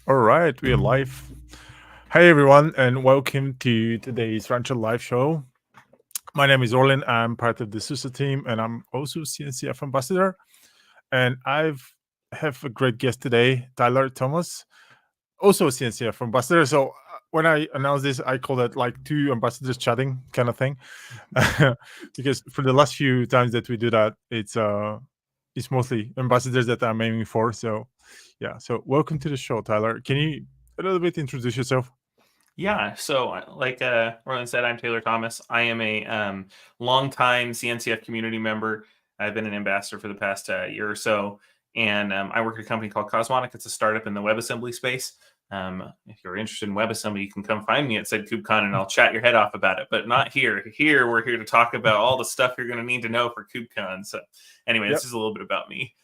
All right, we are live. Hey everyone, and welcome to today's Rancho Live show. My name is Orlin. I'm part of the SUSA team, and I'm also CNCF ambassador. And I've have a great guest today, Tyler Thomas, also a CNCF ambassador. So when I announced this, I call it like two ambassadors chatting kind of thing, because for the last few times that we do that, it's mostly ambassadors that I'm aiming for. So yeah, so welcome to the show, Tyler. Can you a little bit introduce yourself? Yeah, so like Orlin said, I'm Taylor Thomas. I am a longtime CNCF community member. I've been an ambassador for the past year or so, and I work at a company called Cosmonic. It's a startup in the WebAssembly space. If you're interested in WebAssembly, you can come find me at said KubeCon, and I'll chat your head off about it. But not here. Here, we're here to talk about all the stuff you're going to need to know for KubeCon. So, anyway, Yep. this is a little bit about me.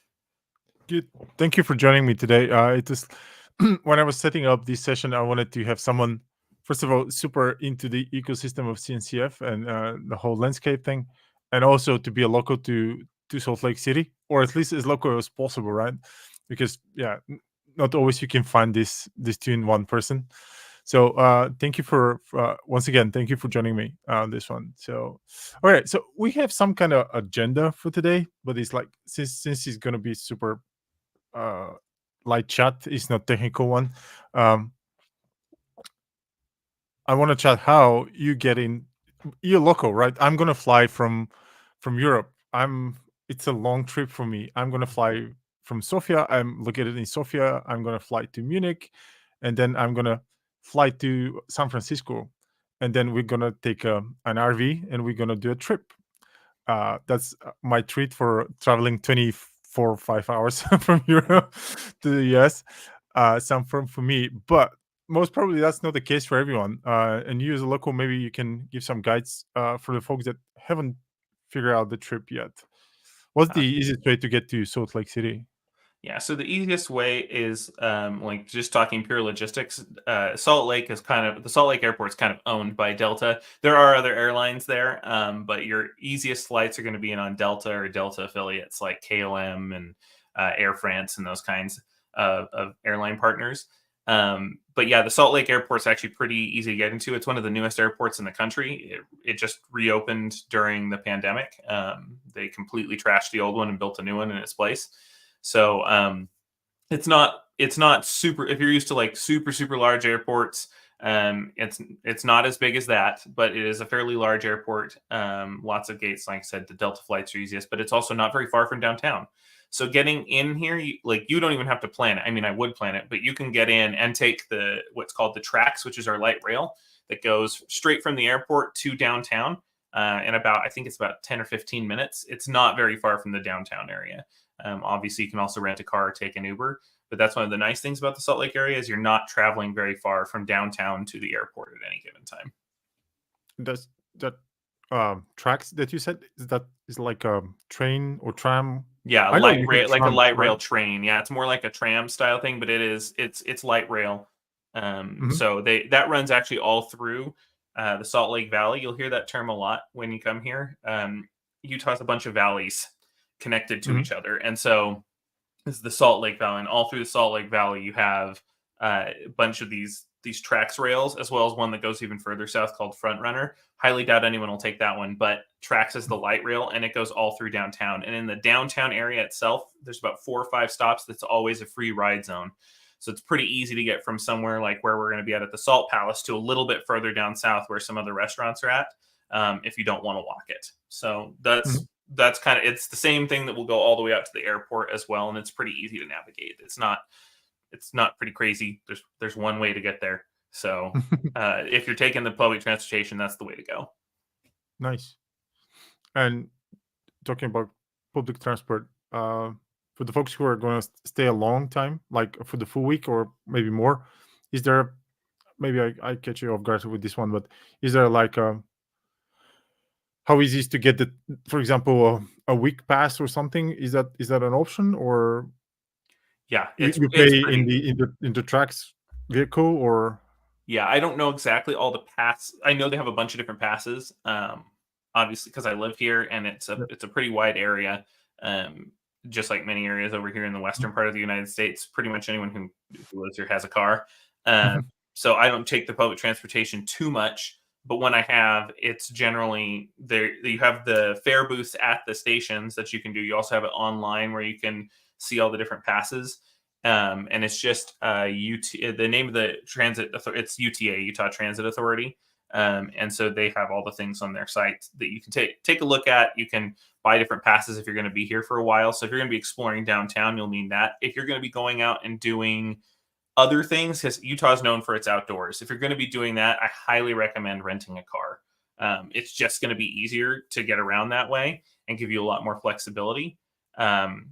Good. Thank you for joining me today. It is when I was setting up this session, I wanted to have someone, first of all, super into the ecosystem of CNCF and the whole landscape thing, and also to be a local to Salt Lake City, or at least as local as possible, right? Because yeah, not always you can find this two in one person. So thank you for once again, thank you for joining me on this one. So all right, so we have some kind of agenda for today, but it's like since it's gonna be super uh, light chat, is not technical one. Um, I want to chat how you get in. You're local, right? I'm gonna fly from Europe. It's a long trip for me. I'm gonna fly from Sofia. I'm located in Sofia. I'm gonna fly to Munich, and then I'm gonna fly to San Francisco, and then we're gonna take an RV and we're gonna do a trip. That's my treat for traveling 24 5 hours from Europe to the US. Some for me, but most probably that's not the case for everyone. And you as a local, maybe you can give some guides for the folks that haven't figured out the trip yet. What's the Uh, easiest way to get to Salt Lake City? Yeah, so the easiest way is like just talking pure logistics. Salt Lake is kind of the Salt Lake Airport is kind of owned by Delta. There are other airlines there, but your easiest flights are going to be in on Delta or Delta affiliates like KLM and Air France and those kinds of airline partners. But yeah, the Salt Lake Airport is actually pretty easy to get into. It's one of the newest airports in the country. It just reopened during the pandemic. They completely trashed the old one and built a new one in its place. So it's not super. If you're used to like super large airports, it's not as big as that, but it is a fairly large airport. Lots of gates, like I said, the Delta flights are easiest, but it's also not very far from downtown. So getting in here, you don't even have to plan it. I mean, I would plan it, but you can get in and take the what's called the tracks, which is our light rail that goes straight from the airport to downtown. In about, I think it's about 10 or 15 minutes. It's not very far from the downtown area. Obviously, you can also rent a car or take an Uber. But that's one of the nice things about the Salt Lake area is you're not traveling very far from downtown to the airport at any given time. Does that tracks that you said is like a train or tram? Yeah, I know light you have rail, like a trams, light right? rail train. Yeah, it's more like a tram style thing, but it's light rail. Mhm. So that runs actually all through the Salt Lake Valley. You'll hear that term a lot when you come here. Utah's a bunch of valleys connected to Mhm. each other, and so is the Salt Lake Valley, and all through the Salt Lake Valley, you have a bunch of these tracks rails, as well as one that goes even further south called Front Runner. Highly doubt anyone will take that one, but tracks is the light rail, and it goes all through downtown. And in the downtown area itself, there's about 4 or 5 stops. That's always a free ride zone. So it's pretty easy to get from somewhere like where we're going to be at the Salt Palace to a little bit further down south where some other restaurants are at, if you don't want to walk it. So Mhm. that's kind of, it's the same thing that will go all the way out to the airport as well, and it's pretty easy to navigate. It's not pretty crazy. There's one way to get there. So if you're taking the public transportation, that's the way to go. Nice. And talking about public transport, for the folks who are going to stay a long time, like for the full week or maybe more, is there maybe I catch you off guard with this one, but is there like how easy is to get the, for example, a week pass or something? Is that an option, or Yeah, you it's pay in pretty. the tracks vehicle or? Yeah, I don't know exactly all the pass. I know they have a bunch of different passes. Obviously, because I live here and it's a Yeah. it's a pretty wide area. Um, just like many areas over here in the western part of the United States. Pretty much anyone who lives here has a car. Um, Mhm. so I don't take the public transportation too much. But when I have, it's generally there. You have the fare booths at the stations that you can do. You also have it online where you can see all the different passes. And it's just the name of the it's UTA, Utah Transit Authority. And so they have all the things on their site that you can take a look at. You can buy different passes if you're going to be here for a while. So if you're going to be exploring downtown, you'll need that. If you're going to be going out and doing other things, because Utah is known for its outdoors, if you're going to be doing that, I highly recommend renting a car. It's just going to be easier to get around that way and give you a lot more flexibility. Um,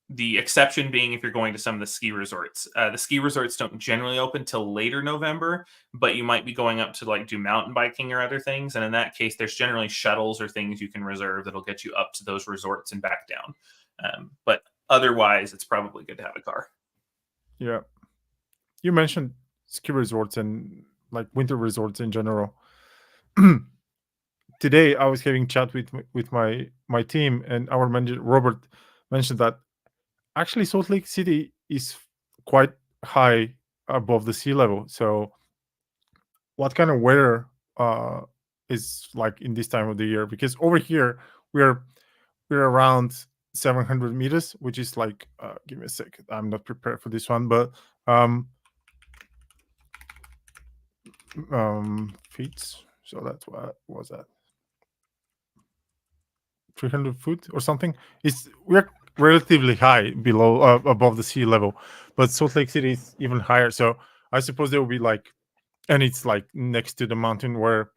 the exception being if you're going to some of the ski resorts. The ski resorts don't generally open till later November, but you might be going up to like do mountain biking or other things. And in that case, there's generally shuttles or things you can reserve that'll get you up to those resorts and back down. But otherwise, it's probably good to have a car. Yeah. You mentioned ski resorts and like winter resorts in general. Today I was having chat with my team, and our manager Robert mentioned that actually Salt Lake City is quite high above the sea level. So what kind of weather uh is like in this time of the year? Because over here we're we're around 700 meters, which is like give me a sec, I'm not prepared for this one, but um feet. So that's what was that, 300 foot or something. It's we're relatively high below above the sea level, but Salt Lake City is even higher. So I suppose there will be like, and it's like next to the mountain where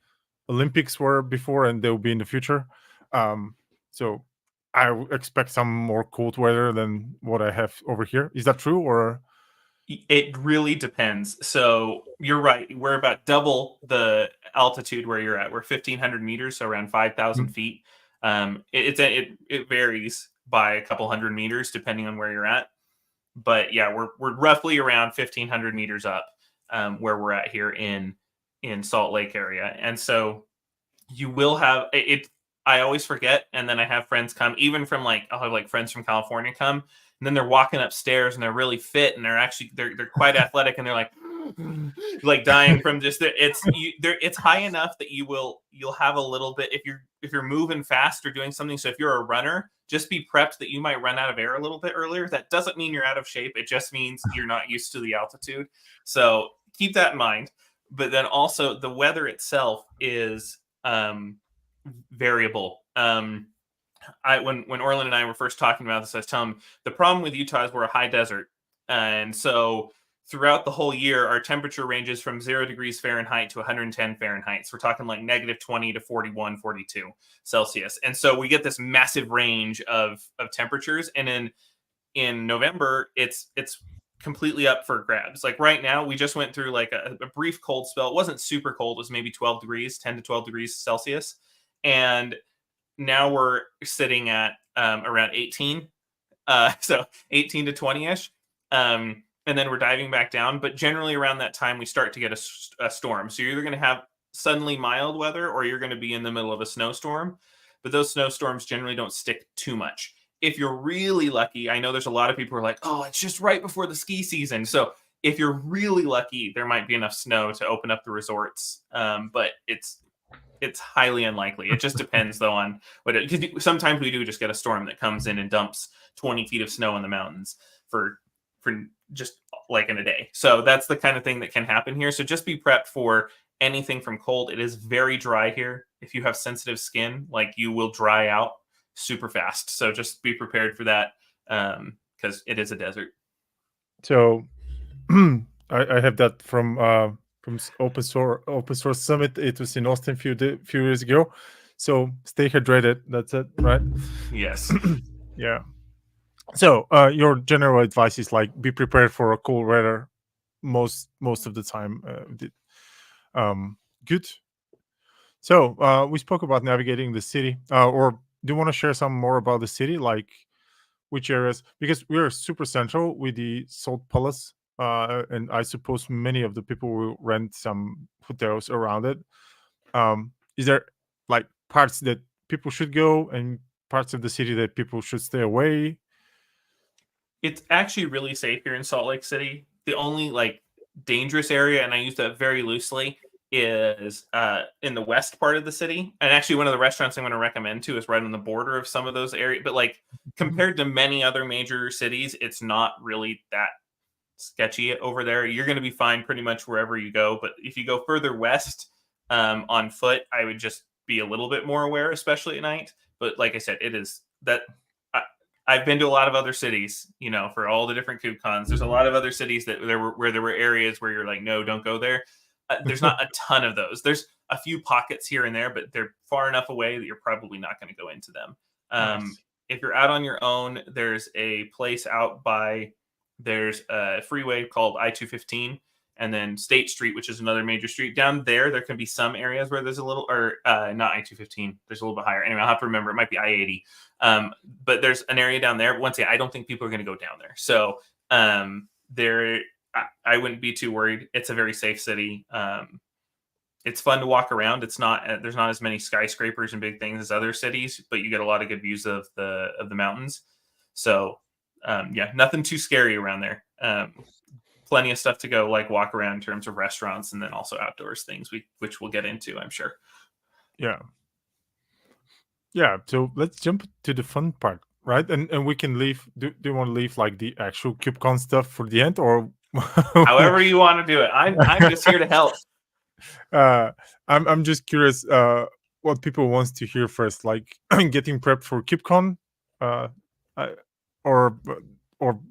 Olympics were before, and they will be in the future. So I expect some more cold weather than what I have over here. Is that true, or? It really depends. So you're right. We're about double the altitude where you're at. We're 1,500 meters, so around 5,000 Mm. feet. It varies by a couple hundred meters depending on where you're at. But yeah, we're roughly around 1,500 meters up, where we're at here in Salt Lake area. And so you will have it. I always forget, and then I have friends come, even from like I'll have like friends from California come, and then they're walking upstairs and they're really fit and they're quite athletic and they're like dying from just it's high enough that you'll have a little bit if you're moving fast or doing something. So if you're a runner, just be prepped that you might run out of air a little bit earlier. That doesn't mean you're out of shape. It just means you're not used to the altitude. So keep that in mind. But then also the weather itself is variable. When Orland and I were first talking about this, I was telling him the problem with Utah is we're a high desert, and so throughout the whole year, our temperature ranges from 0 degrees Fahrenheit to 110 Fahrenheit. So we're talking like negative 20 to 41, 42 Celsius, and so we get this massive range of temperatures. And in November, it's completely up for grabs. Like right now, we just went through like a brief cold spell. It wasn't super cold; it was maybe 12 degrees, 10 to 12 degrees Celsius, and now we're sitting at around 18, so 18 to 20ish, and then we're diving back down. But generally around that time, we start to get a storm. So you're either going to have suddenly mild weather, or you're going to be in the middle of a snowstorm. But those snowstorms generally don't stick too much. If you're really lucky, I know there's a lot of people who are like, "Oh, it's just right before the ski season." So if you're really lucky, there might be enough snow to open up the resorts, but it's highly unlikely. It just depends though on because sometimes we do just get a storm that comes in and dumps 20 feet of snow in the mountains for just like in a day. So that's the kind of thing that can happen here. So just be prepped for anything from cold. It is very dry here. If you have sensitive skin, like you will dry out super fast. So just be prepared for that because it is a desert. So I have that from open source summit. It was in Austin few years ago. So stay hydrated. That's it, right? Yes. Yeah. So your general advice is like be prepared for a cold weather most of the time. Good. So we spoke about navigating the city. Or do you want to share some more about the city, like which areas? Because we are super central with the Salt Palace, and I suppose many of the people will rent some hotels around it. Is there like parts that people should go and parts of the city that people should stay away? It's actually really safe here in Salt Lake City. The only like dangerous area, and I use that very loosely, is in the west part of the city. And actually, one of the restaurants I'm going to recommend too is right on the border of some of those areas. But like compared to many other major cities, it's not really that sketchy over there. You're going to be fine pretty much wherever you go. But if you go further west on foot, I would just be a little bit more aware, especially at night. But like I said, it is that I, I've been to a lot of other cities, you know, for all the different KubeCons. There's a lot of other cities that there were areas where you're like, no, don't go there. There's not a ton of those. There's a few pockets here and there, but they're far enough away that you're probably not going to go into them. Nice. If you're out on your own, there's a place out by there's a freeway called I-215, and then State Street, which is another major street. Down there, there can be some areas where there's a little, or not I-215, there's a little bit higher. Anyway, I'll have to remember. It might be I-80. But there's an area down there. Once again, I don't think people are going to go down there. So there, I wouldn't be too worried. It's a very safe city. It's fun to walk around. It's not there's not as many skyscrapers and big things as other cities, but you get a lot of good views of the mountains. So yeah, nothing too scary around there. Plenty of stuff to go like walk around in terms of restaurants, and then also outdoors things, which we'll get into, I'm sure. Yeah. Yeah. So let's jump to the fun part, right? And we can leave. Do you want to leave like the actual KubeCon stuff for the end, or however you want to do it? I'm just here to help. I'm just curious what people wants to hear first, like getting prepped for KubeCon, uh, or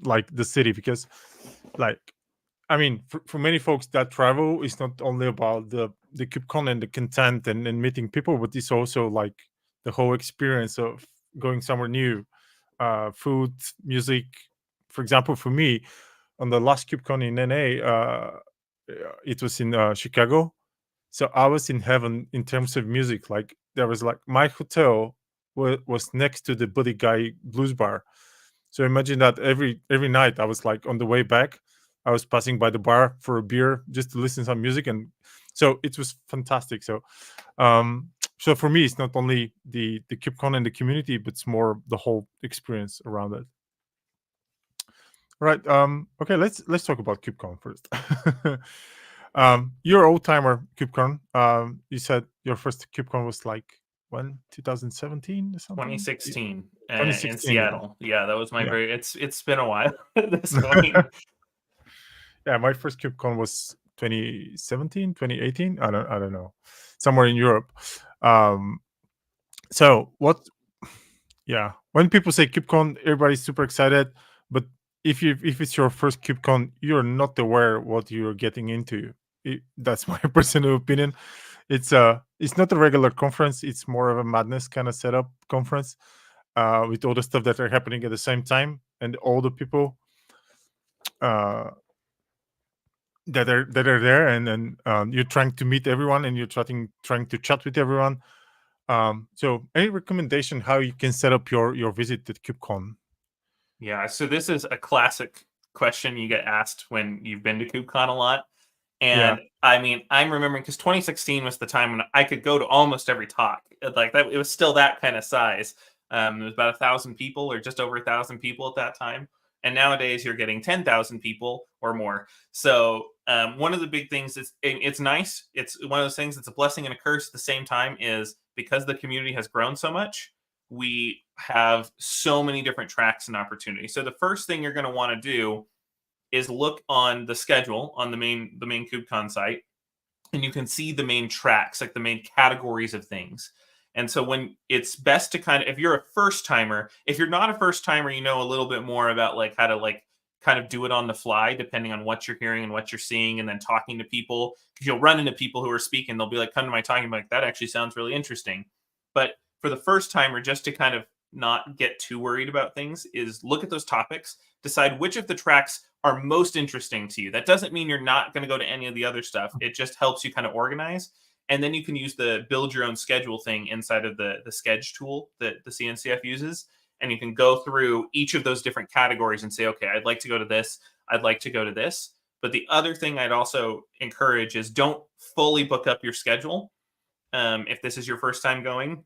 like the city, because like I mean, for many folks, that travel is not only about the KubeCon and the content and meeting people, but it's also like the whole experience of going somewhere new, food, music. For example, for me, on the last KubeCon in NA, it was in Chicago. So I was in heaven in terms of music. Like there was like my hotel was next to the Buddy Guy Blues Bar. So imagine that every night I was like on the way back, I was passing by the bar for a beer just to listen to some music, and so it was fantastic. So so for me, it's not only the KubeCon and the community, but it's more the whole experience around it. All right. Okay. Let's talk about KubeCon first. You're old timer KubeCon. You said your first KubeCon was like when 2017 or something. 2016 in 2016. Seattle. Yeah, that was my Yeah. very. It's been a while at this point. Yeah, my first KubeCon was 2017, 2018. I don't know, somewhere in Europe. So what? Yeah, when people say KubeCon, everybody's super excited. But if it's your first KubeCon, you're not aware what you're getting into. That's my personal opinion. It's not a regular conference. It's more of a madness kind of setup conference, with all the stuff that are happening at the same time, and all the people that are there, and then you're trying to meet everyone, and you're trying to chat with everyone. So any recommendation how you can set up your visit at KubeCon? Yeah, so this is a classic question you get asked when you've been to KubeCon a lot. Yeah. And I mean, I'm remembering because 2016 was the time when I could go to almost every talk. Like that, it was still that kind of size. There was about 1,000 people, or just over 1,000 people at that time. And nowadays, you're getting 10,000 people or more. So one of the big things is it's nice. It's one of those things that's a blessing and a curse at the same time. Is because the community has grown so much, we have so many different tracks and opportunities. So the first thing you're going to want to do is look on the schedule on the main KubeCon site, and you can see the main tracks, like the main categories of things. And so when it's best to kind of, if you're a first timer, if you're not a first timer, you know a little bit more about like how to like kind of do it on the fly, depending on what you're hearing and what you're seeing, and then talking to people, because you'll run into people who are speaking. They'll be like, come to my talk, and be like, that actually sounds really interesting. But for the first timer, just to kind of not get too worried about things, is look at those topics, decide which of the tracks are most interesting to you. That doesn't mean you're not going to go to any of the other stuff. It just helps you kind of organize. And then you can use the build your own schedule thing inside of the Sketch tool that the CNCF uses. And you can go through each of those different categories and say, okay, I'd like to go to this. I'd like to go to this. But the other thing I'd also encourage is don't fully book up your schedule. If this is your first time going,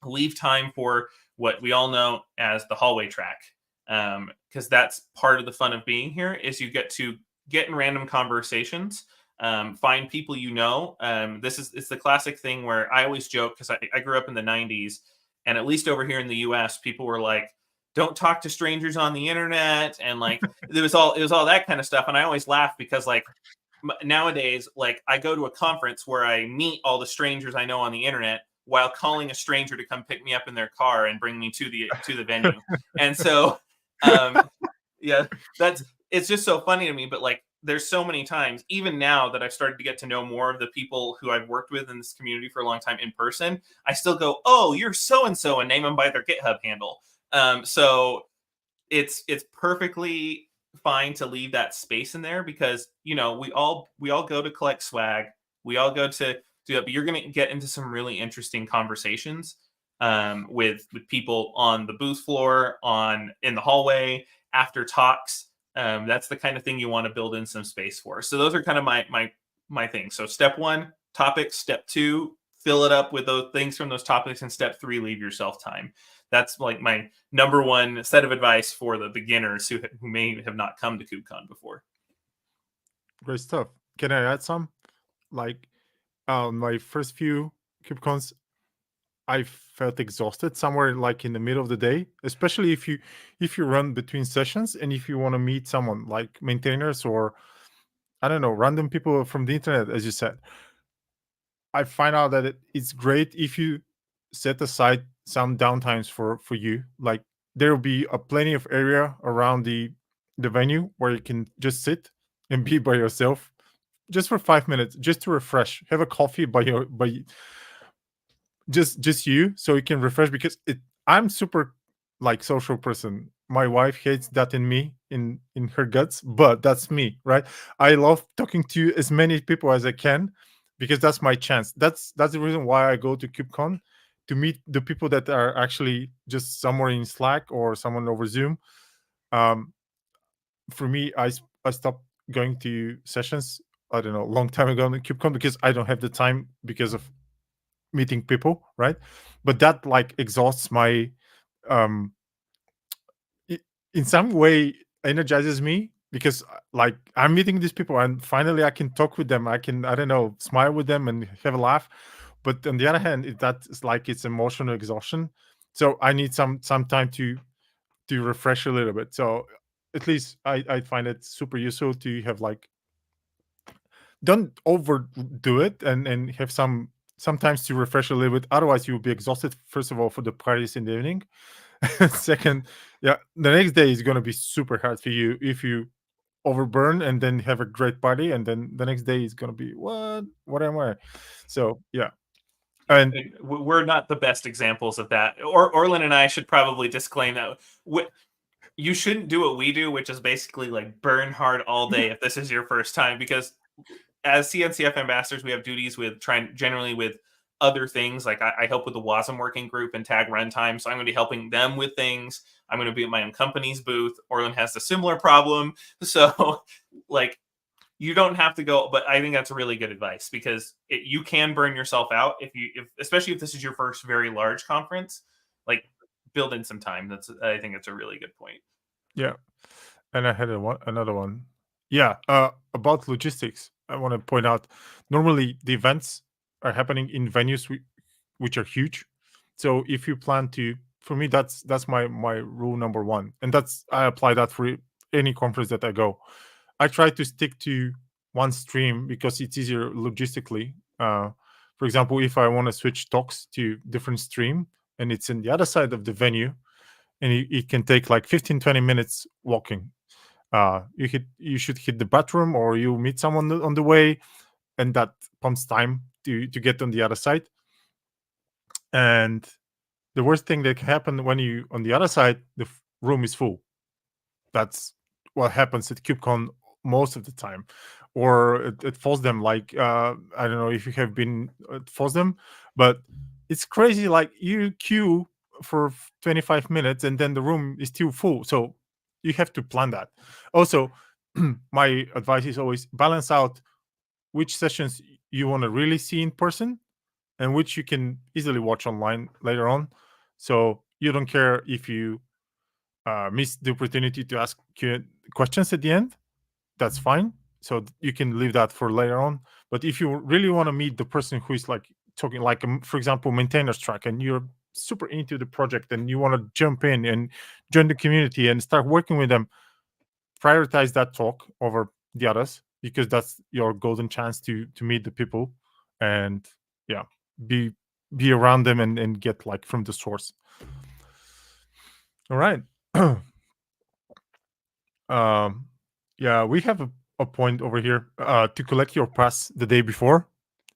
leave time for what we all know as the hallway track. because that's part of the fun of being here is you get to get in random conversations, find people you know. It's the classic thing where I always joke because I grew up in the '90s, and at least over here in the U.S., people were like, "Don't talk to strangers on the internet," and like it was all that kind of stuff. And I always laugh because like nowadays, like I go to a conference where I meet all the strangers I know on the internet while calling a stranger to come pick me up in their car and bring me to the venue. And so, um, yeah, that's it's just so funny to me. But like, there's so many times, even now that I've started to get to know more of the people who I've worked with in this community for a long time in person, I still go, "Oh, you're so and so," and name them by their GitHub handle. So it's perfectly fine to leave that space in there because we all go to collect swag, we all go to do that, but you're going to get into some really interesting conversations with people on the booth floor, on in the hallway, after talks. That's the kind of thing you want to build in some space for. So those are kind of my things. So step one, topics. Step two, fill it up with those things from those topics, and step three, leave yourself time. That's like my number one set of advice for the beginners who may have not come to KubeCon before. Great stuff. Can I add some? Like, my first few KubeCons, I felt exhausted somewhere like in the middle of the day, especially if you run between sessions and if you want to meet someone like maintainers or I don't know, random people from the internet, as you said. I find out that it's great if you set aside some downtimes for you. Like there will be a plenty of area around the venue where you can just sit and be by yourself just for 5 minutes, just to refresh. Have a coffee by just you, so you can refresh because I'm super like social person. My wife hates that in me, in her guts, but that's me, right? I love talking to as many people as I can because that's my chance. That's the reason why I go to KubeCon, to meet the people that are actually just somewhere in Slack or someone over Zoom. um for me, I stopped going to sessions, I don't know, a long time ago in KubeCon because I don't have the time because of meeting people, right? But that like exhausts my um i- in some way energizes me because like I'm meeting these people and finally I can talk with them. I can, I don't know, smile with them and have a laugh. But on the other hand, that's like it's emotional exhaustion. So I need some time to refresh a little bit. So at least I find it super useful to have like, don't overdo it, and have sometimes to refresh a little bit. Otherwise, you'll be exhausted. First of all, for the parties in the evening. Second, yeah, the next day is gonna be super hard for you if you overburn and then have a great party, and then the next day is gonna be what am I? So yeah, and We're not the best examples of that. Or Orlin and I should probably disclaim that you shouldn't do what we do, which is basically like burn hard all day if this is your first time, because as CNCF ambassadors, we have duties with trying generally with other things. Like I help with the WASM working group and tag runtime, so I'm going to be helping them with things. I'm going to be at my own company's booth. Orlin has a similar problem, so like you don't have to go. But I think that's really good advice because you can burn yourself out if especially if this is your first very large conference. Like build in some time. I think that's a really good point. yeah, and I had another one. Yeah, about logistics, I want to point out. Normally, the events are happening in venues which are huge. So if you plan to, for me, that's my rule number one, and that's I apply that for any conference that I go. I try to stick to one stream because it's easier logistically. For example, if I want to switch talks to different stream and it's in the other side of the venue, and it can take like 15-20 minutes walking. You should hit the bathroom or you meet someone on the way, and that pumps time to get on the other side. And the worst thing that can happen when you on the other side, the room is full. That's what happens at KubeCon most of the time, or at FOSDEM. Like I don't know if you have been at FOSDEM, but it's crazy. Like you queue for 25 minutes and then the room is still full. So you have to plan that. Also, my advice is always balance out which sessions you want to really see in person and which you can easily watch online later on. So you don't care if you miss the opportunity to ask questions at the end, that's fine. So you can leave that for later on. But if you really want to meet the person who is like talking, like for example, maintainers track, and you're super into the project and you want to jump in and join the community and start working with them, prioritize that talk over the others, because that's your golden chance to meet the people and yeah, be around them and get like from the source. All right. Yeah, we have a point over here to collect your pass the day before.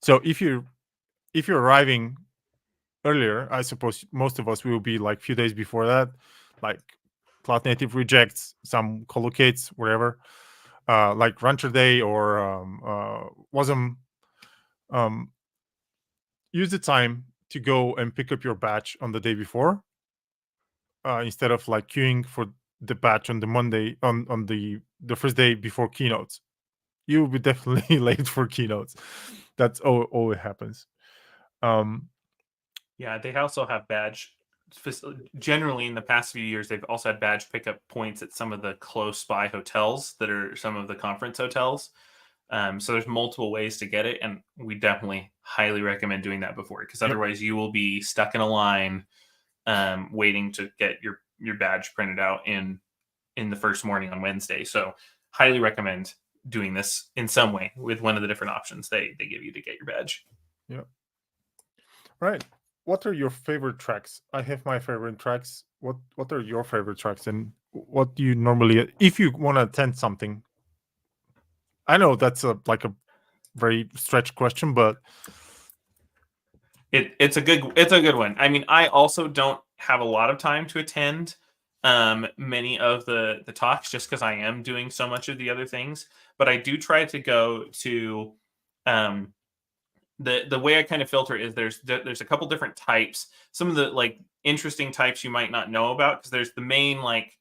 So if you're arriving earlier, I suppose most of us will be like few days before that, like Cloud Native rejects, some collocates, wherever, like Rancher Day or Wasm. Use the time to go and pick up your badge on the day before, instead of like queuing for the badge on the Monday on the first day before keynotes. You'll be definitely late for keynotes. That's all it happens. Yeah, they also have badge. Generally, in the past few years, they've also had badge pickup points at some of the close by hotels that are some of the conference hotels. So there's multiple ways to get it, and we definitely highly recommend doing that before, because Yep. otherwise you will be stuck in a line waiting to get your badge printed out in the first morning on Wednesday. So highly recommend doing this in some way with one of the different options they give you to get your badge. Yeah. Right. What are your favorite tracks? I have my favorite tracks. What are your favorite tracks, and what do you normally, if you want to attend something? I know that's a very stretched question, but It's a good one. I mean, I also don't have a lot of time to attend many of the talks, just because I am doing so much of the other things. But I do try to go to um, the way I kind of filter is there's a couple different types. Some of the like interesting types you might not know about, because there's the main like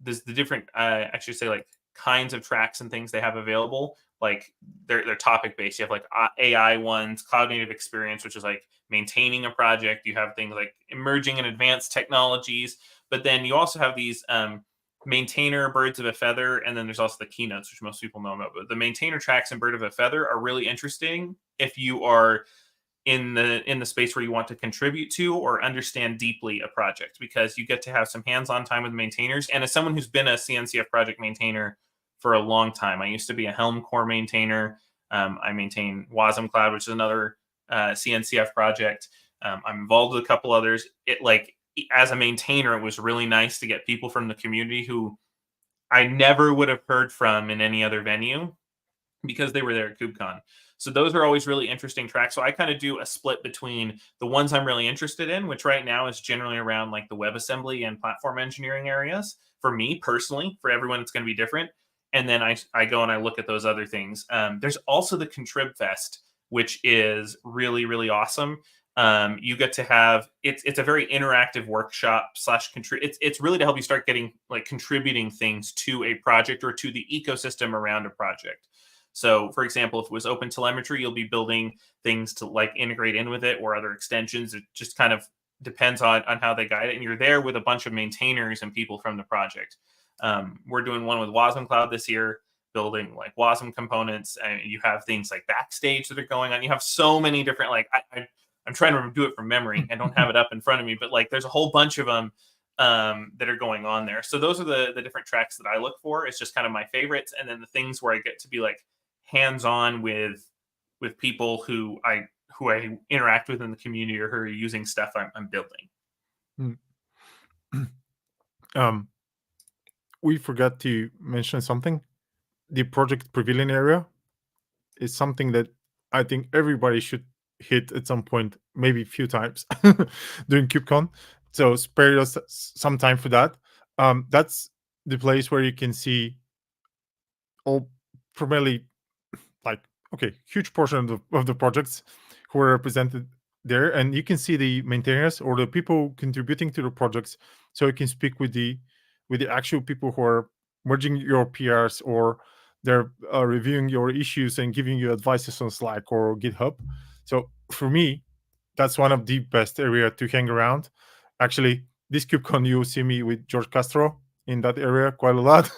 there's the different actually say like kinds of tracks and things they have available. Like they're topic based. You have like AI ones, cloud native experience, which is like maintaining a project. You have things like emerging and advanced technologies, but then you also have these maintainer birds of a feather, and then there's also the keynotes, which most people know about. But the maintainer tracks and bird of a feather are really interesting if you are in the space where you want to contribute to or understand deeply a project, because you get to have some hands-on time with maintainers. And as someone who's been a CNCF project maintainer for a long time, I used to be a Helm core maintainer. I maintain Wasm Cloud, which is another CNCF project. I'm involved with a couple others. It like as a maintainer, it was really nice to get people from the community who I never would have heard from in any other venue, because they were there at KubeCon. So those are always really interesting tracks. So I kind of do a split between the ones I'm really interested in, which right now is generally around like the WebAssembly and platform engineering areas. For me personally, for everyone, it's going to be different. And then I go and I look at those other things. There's also the Contrib Fest, which is really, really awesome. You get to have it's a very interactive workshop slash it's really to help you start getting like contributing things to a project or to the ecosystem around a project. So, for example, if it was open telemetry, you'll be building things to like integrate in with it, or other extensions. It just kind of depends on how they guide it. And you're there with a bunch of maintainers and people from the project. We're doing one with Wasm Cloud this year, building like Wasm components. And you have things like backstage that are going on. You have so many different, like, I'm trying to do it from memory. I don't have it up in front of me, but like there's a whole bunch of them that are going on there. So those are the different tracks that I look for. It's just kind of my favorites. And then the things where I get to be like hands-on with people who I interact with in the community, or who are using stuff I'm building. We forgot to mention something. The project pavilion area is something that I think everybody should hit at some point, maybe a few times during KubeCon. So spare us some time for that. That's the place where you can see all primarily like huge portion of the projects who are represented there, and you can see the maintainers or the people contributing to the projects, so you can speak with the actual people who are merging your PRs, or they're reviewing your issues and giving you advices on Slack or GitHub. So for me, that's one of the best area to hang around. Actually, this KubeCon, you see me with George Castro in that area quite a lot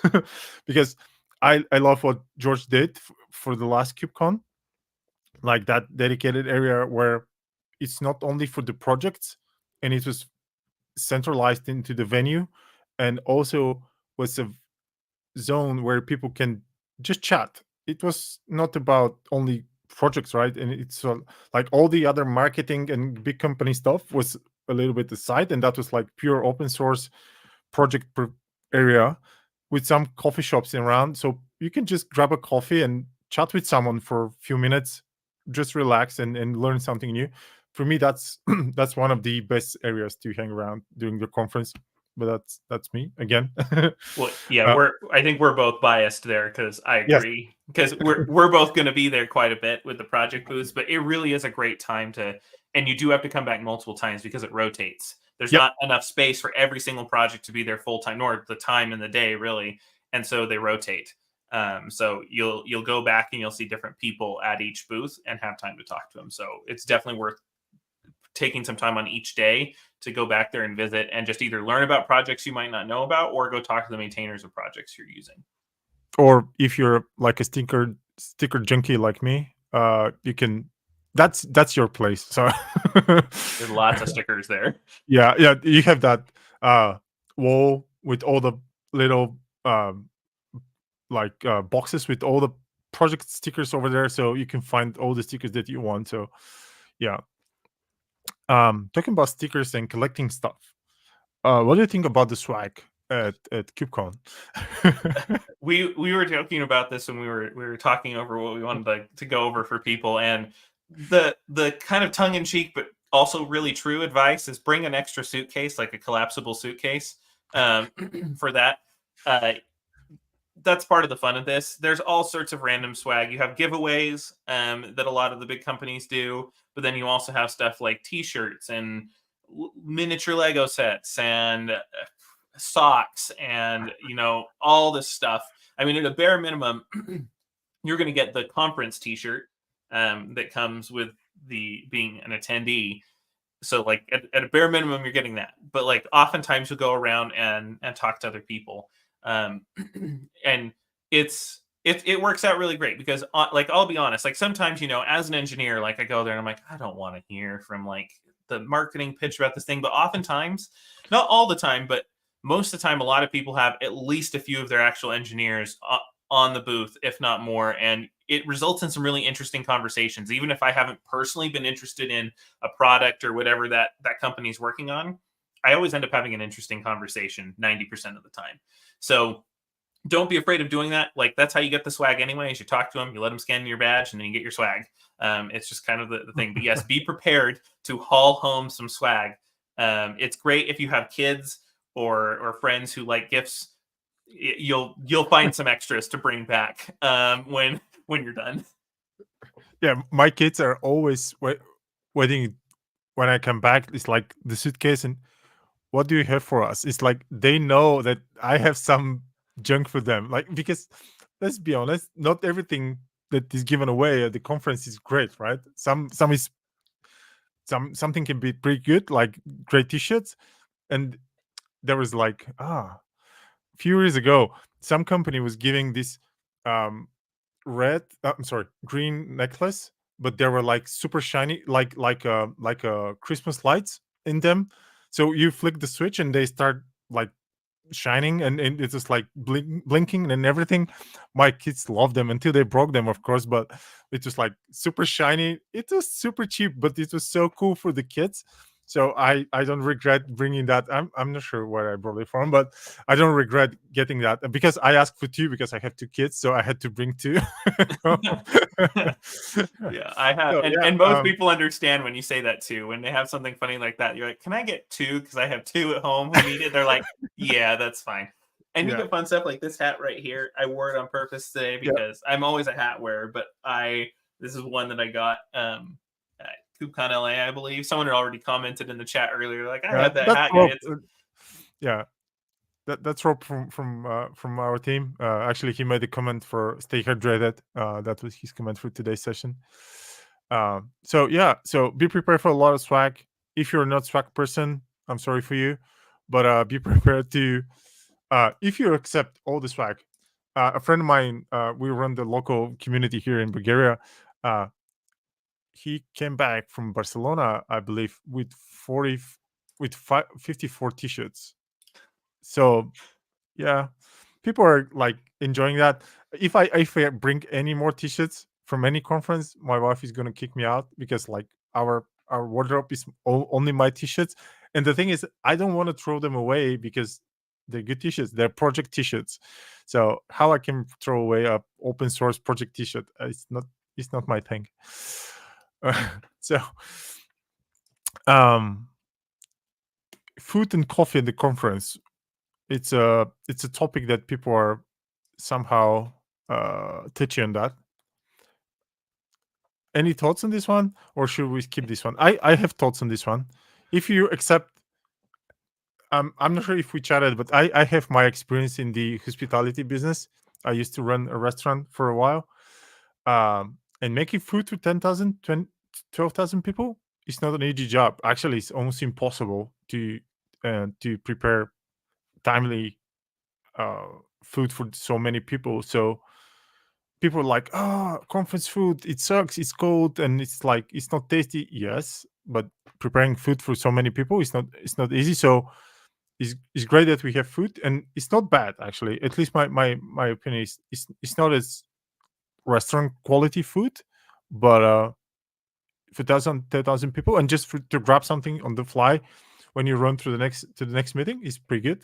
because I love what George did for the last KubeCon, like that dedicated area where it's not only for the projects and it was centralized into the venue, and also was a zone where people can just chat. It was not about only projects, right? And it's like all the other marketing and big company stuff was a little bit aside, and that was like pure open source project area with some coffee shops around. So you can just grab a coffee and chat with someone for a few minutes, just relax and learn something new. For me, that's that's one of the best areas to hang around during the conference. But that's me again. Well, yeah, uh, I think we're both biased there because I yes, agree because we're both going to be there quite a bit with the project booths, but it really is a great time to, and you do have to come back multiple times because it rotates. There's yep. not enough space for every single project to be there full time, nor the time in the day really, and so they rotate. So you'll go back and you'll see different people at each booth and have time to talk to them. So it's definitely worth taking some time on each day to go back there and visit and just either learn about projects you might not know about or go talk to the maintainers of projects you're using. Or if you're like a sticker junkie like me, you can. That's your place. So There's lots of stickers there. yeah, yeah, you have that wall with all the little boxes with all the project stickers over there, so you can find all the stickers that you want. So yeah, talking about stickers and collecting stuff, what do you think about the swag at KubeCon? We were joking about this when we were talking over what we wanted to go over for people, and the kind of tongue in cheek but also really true advice is bring an extra suitcase, like a collapsible suitcase, for that. Uh, that's part of the fun of this. There's all sorts of random swag. You have giveaways that a lot of the big companies do, but then you also have stuff like T-shirts and miniature Lego sets and socks and all this stuff. I mean, at a bare minimum, you're going to get the conference T-shirt that comes with the being an attendee. So, like at a bare minimum, you're getting that. But like, oftentimes you'll go around and talk to other people, um, and it works out really great because, like, I'll be honest, like sometimes as an engineer, like I go there and I'm like, I don't want to hear from like the marketing pitch about this thing. But oftentimes, not all the time, but most of the time, a lot of people have at least a few of their actual engineers on the booth, if not more, and it results in some really interesting conversations. Even if I haven't personally been interested in a product or whatever that company's working on, I always end up having an interesting conversation 90% of the time. So don't be afraid of doing that. Like, that's how you get the swag anyway, is you talk to them, you let them scan your badge, and then you get your swag. It's just kind of the thing. But yes, be prepared to haul home some swag. It's great if you have kids or friends who like gifts. You'll find some extras to bring back when you're done. Yeah, my kids are always waiting when I come back. It's like the suitcase, and what do you have for us? It's like they know that I have some junk for them. Like, because let's be honest, not everything that is given away at the conference is great, right? Some is something can be pretty good, like great t-shirts. And there was like a few years ago, some company was giving this um I'm sorry, green necklace, but they were like super shiny, like a Christmas lights in them. So you flick the switch and they start like shining, and it's just like blinking and everything. My kids love them until they broke them, of course, but it was like super shiny. It was super cheap, but it was so cool for the kids. So I don't regret bringing that. I'm not sure where I brought it from, but I don't regret getting that because I asked for two because I have two kids, so I had to bring two. Yeah, I have, So yeah, and most people understand when you say that too. When they have something funny like that, you're like, "Can I get two? Because I have two at home who need it." They're like, "Yeah, that's fine." And you yeah, get fun stuff like this hat right here. I wore it on purpose today yeah. because I'm always a hat wearer, but this is one that I got at KubeCon LA, I believe. Someone had already commented in the chat earlier, like, "I had that That's hat, Rob. guy." It's Yeah, that's Rob from our team. Actually, he made a comment for "Stay hydrated." That was his comment for today's session. So yeah, so be prepared for a lot of swag. If you're not swag person, I'm sorry for you, but be prepared to if you accept all the swag. A friend of mine, we run the local community here in Bulgaria. Uh, he came back from Barcelona, I believe, with 54 t-shirts. So yeah, people are like enjoying that. If I bring any more t-shirts from any conference, my wife is gonna kick me out because like our wardrobe is only my t-shirts. And the thing is, I don't want to throw them away because they're good t-shirts. They're project t-shirts. So how I can throw away a open source project t-shirt? It's not my thing. So um food and coffee in the conference, it's a topic that people are somehow touchy on that. Any thoughts on this one, or should we skip this one? I have thoughts on this one. If you accept, I'm not sure if we chatted, but I have my experience in the hospitality business. I used to run a restaurant for a while, and making food to 10,000, 12,000 people is not an easy job. Actually, it's almost impossible to prepare timely uh, food for so many people. So people are like, "Oh, conference food, it sucks. It's cold and it's like it's not tasty." Yes, but preparing food for so many people is not easy. So it's great that we have food, and it's not bad actually. At least my opinion is it's not as restaurant quality food, but for 10,000 people, and just to grab something on the fly when you run through the next meeting is pretty good.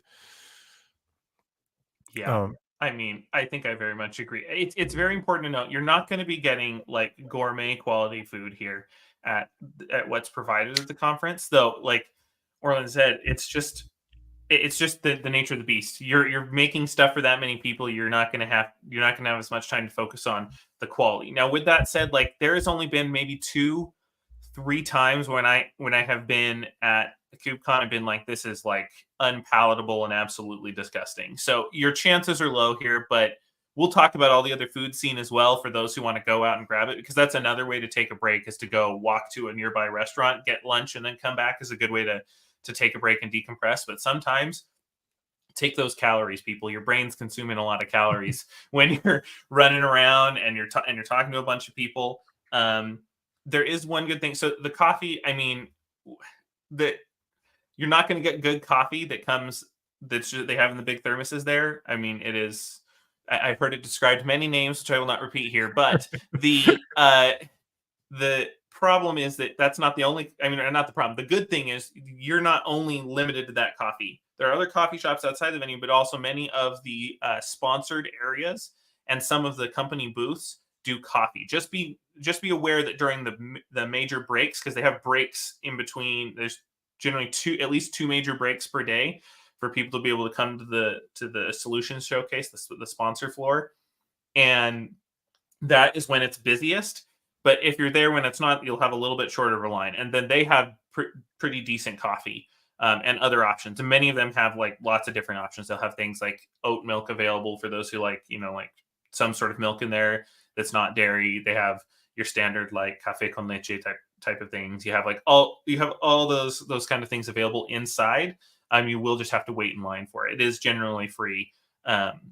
Yeah. Um, I mean, I think I very much agree. It's very important to note you're not going to be getting like gourmet quality food here at what's provided at the conference, though. Like Orland said, it's just the nature of the beast. You're making stuff for that many people. You're not gonna have as much time to focus on the quality. Now, with that said, like there has only been maybe 3 times when I have been at KubeCon, I've been like, this is like unpalatable and absolutely disgusting. So your chances are low here, but we'll talk about all the other food scene as well for those who want to go out and grab it, because that's another way to take a break is to go walk to a nearby restaurant, get lunch, and then come back is a good way to take a break and decompress. But sometimes take those calories, people. Your brain's consuming a lot of calories when you're running around and you're talking to a bunch of people. There is one good thing. So the coffee, I mean, the you're not going to get good coffee that they have in the big thermoses there. I mean, it is. I've heard it described many names, which I will not repeat here. But the problem is that that's not the only. I mean, not the problem. The good thing is you're not only limited to that coffee. There are other coffee shops outside the venue, but also many of the sponsored areas and some of the company booths do coffee. Just be aware that during the major breaks, because they have breaks in between. There's generally at least two major breaks per day for people to be able to come to the solutions showcase, the sponsor floor, and that is when it's busiest. But if you're there when it's not, you'll have a little bit shorter of a line, and then they have pretty decent coffee and other options. And many of them have like lots of different options. They'll have things like oat milk available for those who like like some sort of milk in there that's not dairy. They have your standard like cafe con leche type of things. You have all those kind of things available inside. You will just have to wait in line for it. It is generally free.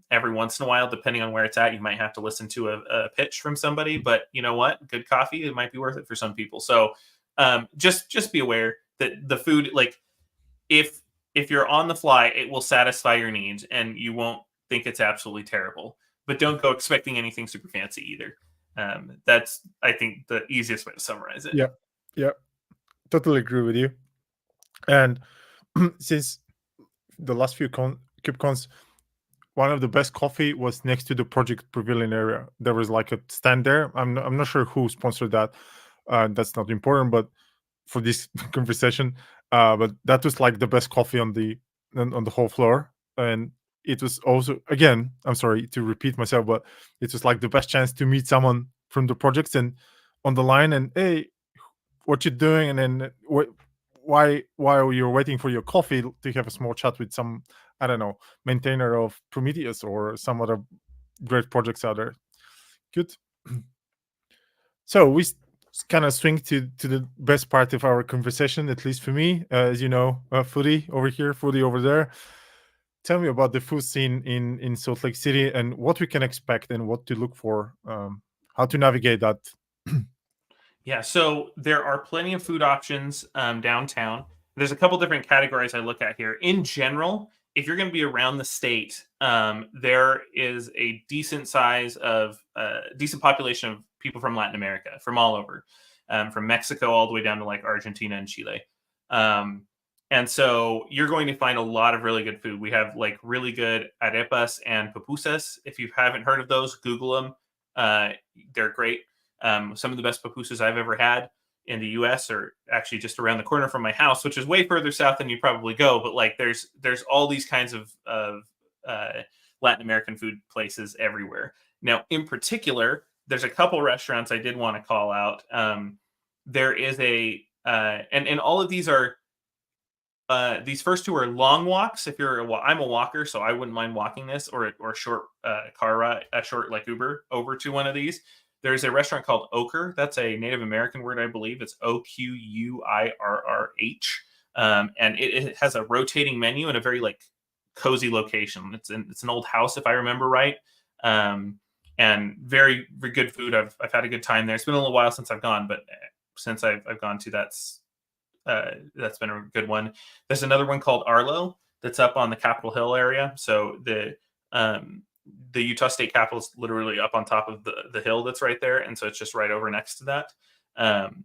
Every once in a while, depending on where it's at, you might have to listen to a pitch from somebody. But you know what? Good coffee, it might be worth it for some people. So just be aware that the food, like if you're on the fly, it will satisfy your needs, and you won't think it's absolutely terrible. But don't go expecting anything super fancy either. That's, I think, the easiest way to summarize it. yeah, yeah, totally agree with you. And since the last few KubeCons, one of the best coffee was next to the project pavilion area. There was like a stand there. I'm not sure who sponsored that. That's not important, but for this conversation, but that was like the best coffee on the whole floor. And it was also, again, I'm sorry to repeat myself, but it was like the best chance to meet someone from the projects and on the line, and hey, what you doing, and then while you're waiting for your coffee to have a small chat with some, I don't know, maintainer of Prometheus or some other great projects out there. Good. So kind of swing to the best part of our conversation, at least for me. As you know, foodie over here, foodie over there. Tell me about the food scene in Salt Lake City and what we can expect and what to look for, how to navigate that. Yeah, so there are plenty of food options downtown. There's a couple different categories I look at here. In general, if you're going to be around the state, there is a decent size of decent population of people from Latin America, from all over, from Mexico all the way down to like Argentina and Chile. Um, and so you're going to find a lot of really good food. We have like really good arepas and pupusas. If you haven't heard of those, Google them. They're great. Some of the best pupusas I've ever had in the U.S. are actually just around the corner from my house, which is way further south than you probably go. But like, there's all these kinds of Latin American food places everywhere. Now, in particular, there's a couple restaurants I did want to call out. There is and all of these are. These first two are long walks. If you're, I'm a walker, so I wouldn't mind walking this or a short car ride, a short like Uber over to one of these. There's a restaurant called Ochre. That's a Native American word, I believe. It's Oquirrh, and it has a rotating menu in a very like cozy location. It's an old house, if I remember right, and very, very good food. I've had a good time there. It's been a little while since I've gone, but since I've gone to that's been a good one. There's another one called Arlo that's up on the Capitol Hill area. So the Utah State Capitol is literally up on top of the hill that's right there, and so it's just right over next to that.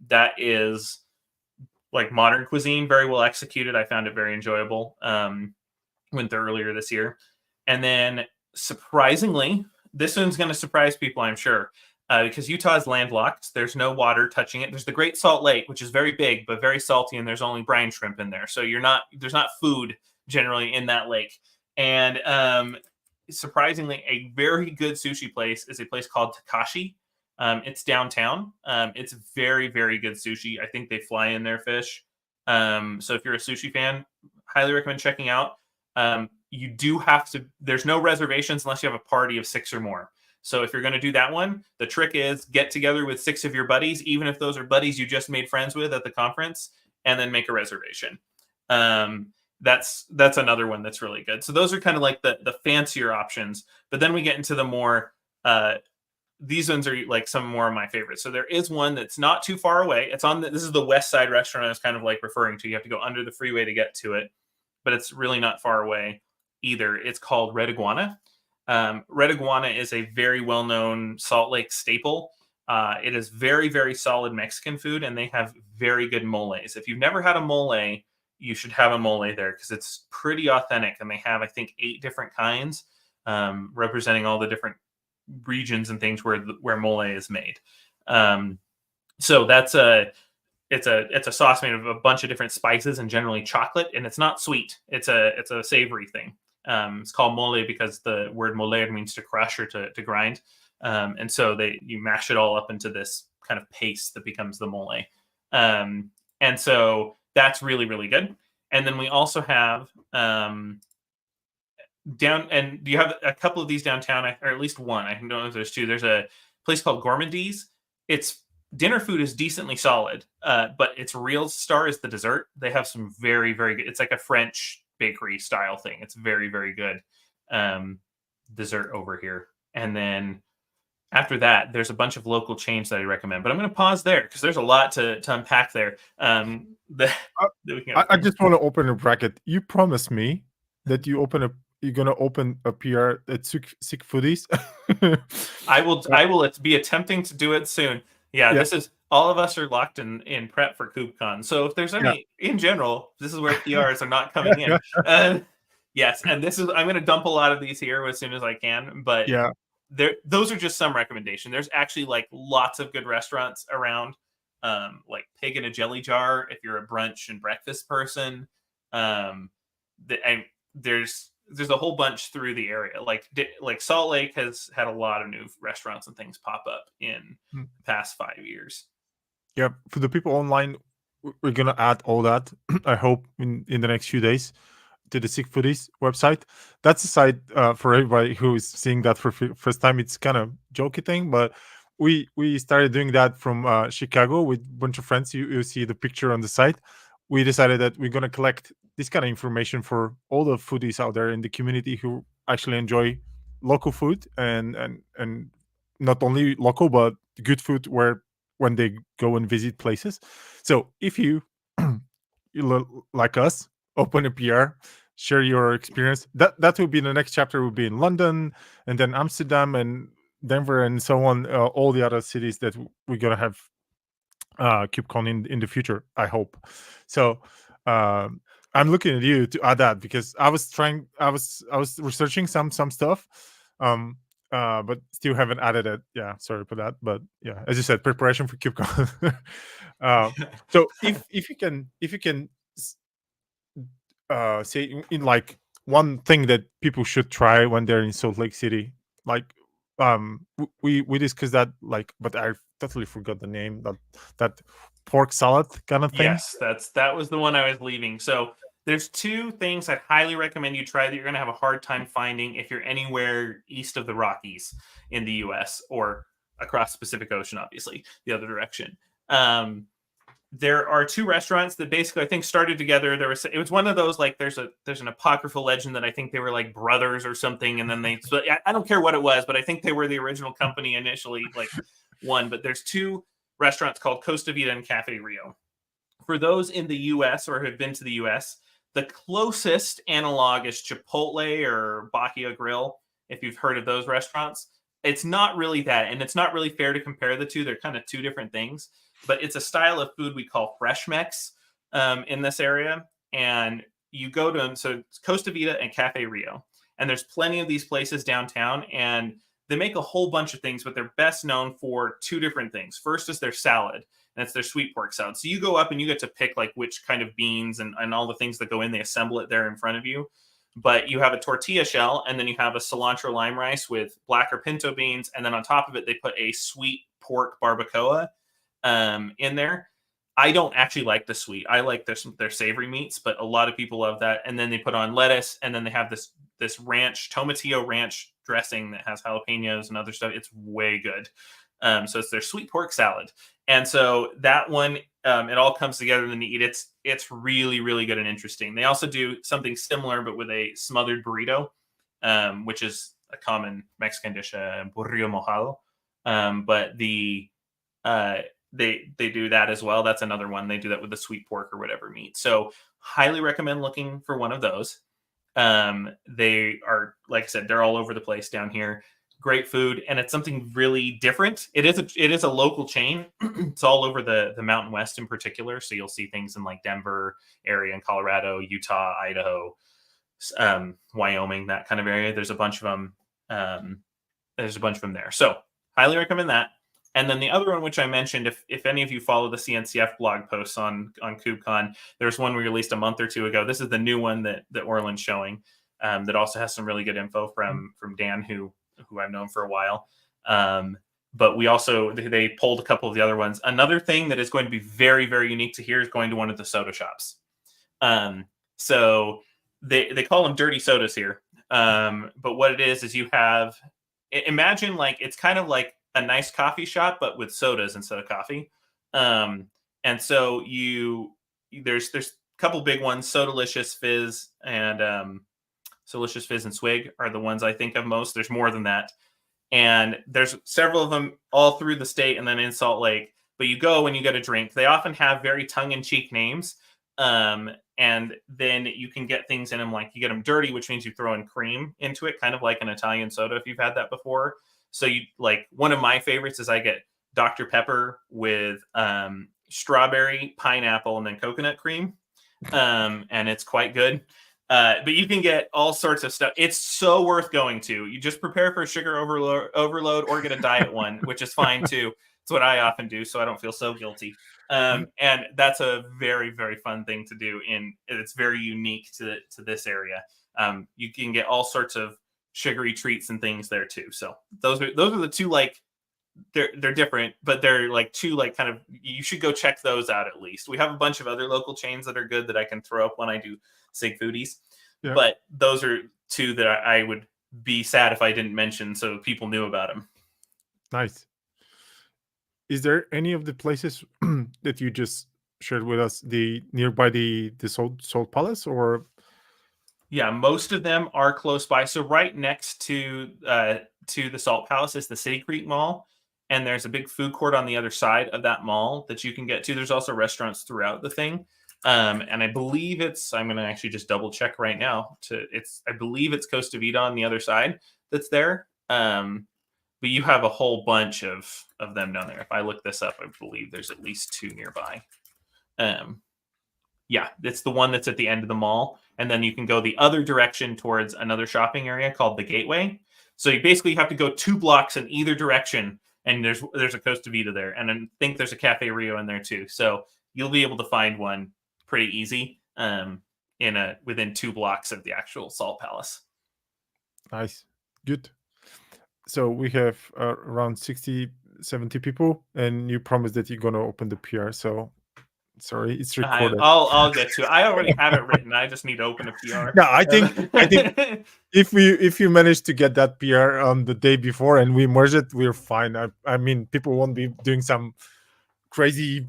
That is like modern cuisine, very well executed. I found it very enjoyable. Went there earlier this year, and then surprisingly, this one's going to surprise people, I'm sure. Because Utah is landlocked. There's no water touching it. There's the Great Salt Lake, which is very big, but very salty, and there's only brine shrimp in there. So there's not food generally in that lake. And surprisingly, a very good sushi place is a place called Takashi. It's downtown. It's very, very good sushi. I think they fly in their fish. So if you're a sushi fan, highly recommend checking out. You do have to, there's no reservations unless you have a party of 6 or more. So if you're going to do that one, the trick is get together with 6 of your buddies, even if those are buddies you just made friends with at the conference, and then make a reservation. That's another one that's really good. So those are kind of like the fancier options. But then we get into the more, these ones are like some more of my favorites. So there is one that's not too far away. It's on this is the West Side restaurant I was kind of like referring to. You have to go under the freeway to get to it, but it's really not far away either. It's called Red Iguana. Red Iguana is a very well-known Salt Lake staple. It is very, very solid Mexican food, and they have very good moles. If you've never had a mole, you should have a mole there because it's pretty authentic. And they have, I think, 8 different kinds, representing all the different regions and things where mole is made. So that's it's a sauce made of a bunch of different spices and generally chocolate, and it's not sweet. It's a savory thing. It's called mole because the word moler means to crush or to grind. And so you mash it all up into this kind of paste that becomes the mole. And so that's really, really good. And then we also have and you have a couple of these downtown, or at least one. I don't know if there's 2. There's a place called Gourmandise. Its dinner food is decently solid, but its real star is the dessert. They have some very, very good. It's like a French bakery style thing. It's very, very good dessert over here. And then after that, there's a bunch of local chains that I recommend. But I'm going to pause there because there's a lot to unpack there. I just want to open a bracket. You promised me that you're going to open a PR at Sick Foodies. I will be attempting to do it soon. Yeah, this is all of us are locked in prep for KubeCon. So if there's any in general, this is where PRs are not coming in. Yes, and I'm going to dump a lot of these here as soon as I can. But those are just some recommendation. There's actually like lots of good restaurants around, like Pig in a Jelly Jar if you're a brunch and breakfast person. And there's a whole bunch through the area. Like Salt Lake has had a lot of new restaurants and things pop up in the past 5 years. Yeah, for the people online, we're gonna add all that. I hope in the next few days to the Sick Foodies website. That's a site for everybody who is seeing that for first time. It's kind of jokey thing, but we started doing that from Chicago with a bunch of friends. You see the picture on the site. We decided that we're gonna collect this kind of information for all the foodies out there in the community who actually enjoy local food, and not only local but good food where when they go and visit places. So if you like us, open a PR, share your experience. That will be the next chapter. Will be in London, and then Amsterdam and Denver, and so on. All the other cities that we're gonna have KubeCon in the future. I hope. So I'm looking at you to add that, because I was researching some stuff. Um, but still haven't added it. Yeah, sorry for that. But yeah, as you said, preparation for KubeCon. So if you can say in like one thing that people should try when they're in Salt Lake City, like we discussed that, like, but I totally forgot the name, that pork salad kind of thing. Yes, that was the one I was leaving. So there's two things I'd highly recommend you try that you're going to have a hard time finding if you're anywhere east of the Rockies in the U.S. or across the Pacific Ocean, obviously the other direction. There are two restaurants that basically I think started together. It was one of those, like, there's an apocryphal legend that I think they were like brothers or something, and then so I don't care what it was, but I think they were the original company initially, like one. But there's two restaurants called Costa Vida and Cafe Rio. For those in the US or have been to the US, the closest analog is Chipotle or Bakia Grill, if you've heard of those restaurants. It's not really that, and it's not really fair to compare the two. They're kind of two different things, but it's a style of food we call fresh mex in this area. And you go to them, so it's Costa Vida and Cafe Rio. And there's plenty of these places downtown, and they make a whole bunch of things, but they're best known for two different things. First is their salad, and it's their sweet pork salad. So you go up and you get to pick like which kind of beans and all the things that go in. They assemble it there in front of you. But you have a tortilla shell, and then you have a cilantro lime rice with black or pinto beans, and then on top of it they put a sweet pork barbacoa in there. I don't actually like the sweet. I like their savory meats, but a lot of people love that. And then they put on lettuce, and then they have this ranch tomatillo ranch dressing that has jalapenos and other stuff. It's way good. So it's their sweet pork salad, and so that one, it all comes together and then you eat. It's really, really good and interesting. They also do something similar, but with a smothered burrito, which is a common Mexican dish, burrito mojado. But they do that as well. That's another one. They do that with the sweet pork or whatever meat. So highly recommend looking for one of those. They are, like I said, they're all over the place down here. Great food, and it's something really different. It is a local chain. It's all over the Mountain West in particular. So you'll see things in like Denver area, in Colorado, Utah, Idaho, Wyoming, that kind of area. There's a bunch of them. There. So highly recommend that. And then the other one, which I mentioned, if any of you follow the CNCF blog posts on KubeCon, there's one we released a month or two ago. This is the new one that Orland's showing, that also has some really good info from Dan, who I've known for a while. But we also, they pulled a couple of the other ones. Another thing that is going to be very, very unique to here is going to one of the soda shops. So they call them dirty sodas here. But what it is you have, imagine like, it's kind of like a nice coffee shop, but with sodas instead of coffee. And so there's a couple big ones, Sodalicious, Fizz, and Sodalicious, Fizz, and Swig are the ones I think of most. There's more than that. And there's several of them all through the state and then in Salt Lake. But you go and you get a drink. They often have very tongue-in-cheek names. And then you can get things in them, like you get them dirty, which means you throw in cream into it, kind of like an Italian soda if you've had that before. So you, like, one of my favorites is I get Dr. Pepper with strawberry, pineapple, and then coconut cream. And it's quite good. But you can get all sorts of stuff. It's so worth going to. You just prepare for a sugar overload or get a diet one, which is fine too. It's what I often do, so I don't feel so guilty. And that's a very, very fun thing to do. It's very unique to this area. You can get all sorts of sugary treats and things there too. So those are the two, like, they're different, but they're like two, like, kind of, you should go check those out at least. We have a bunch of other local chains that are good that I can throw up when I do Sig Foodies. Yeah. But those are two that I would be sad if I didn't mention so people knew about them. Nice. is there any of the places that you just shared with us, the nearby the Salt Palace, or Yeah, most of them are close by. So right next to the Salt Palace is the City Creek Mall, and there's a big food court on the other side of that mall that you can get to. There's also restaurants throughout the thing, and I believe it's. I'm going to actually just double check right now. I believe it's Costa Vida on the other side that's there. But you have a whole bunch of them down there. If I look this up, I believe there's at least two nearby. Um, yeah, it's the one that's at the end of the mall, and then you can go the other direction towards another shopping area called the Gateway. So you basically have to go 2 blocks in either direction, and there's a Costa Vida there, and I think there's a Cafe Rio in there too. So you'll be able to find one pretty easy within 2 blocks of the actual Salt Palace. nice, good. So we have around 60, 70 people, and you promised that you're gonna open the PR. So sorry, it's recorded. I'll get to it. I already have it written. I just need to open a PR. No, I think if you manage to get that PR on the day before and we merge it, we're fine. I mean, people won't be doing some crazy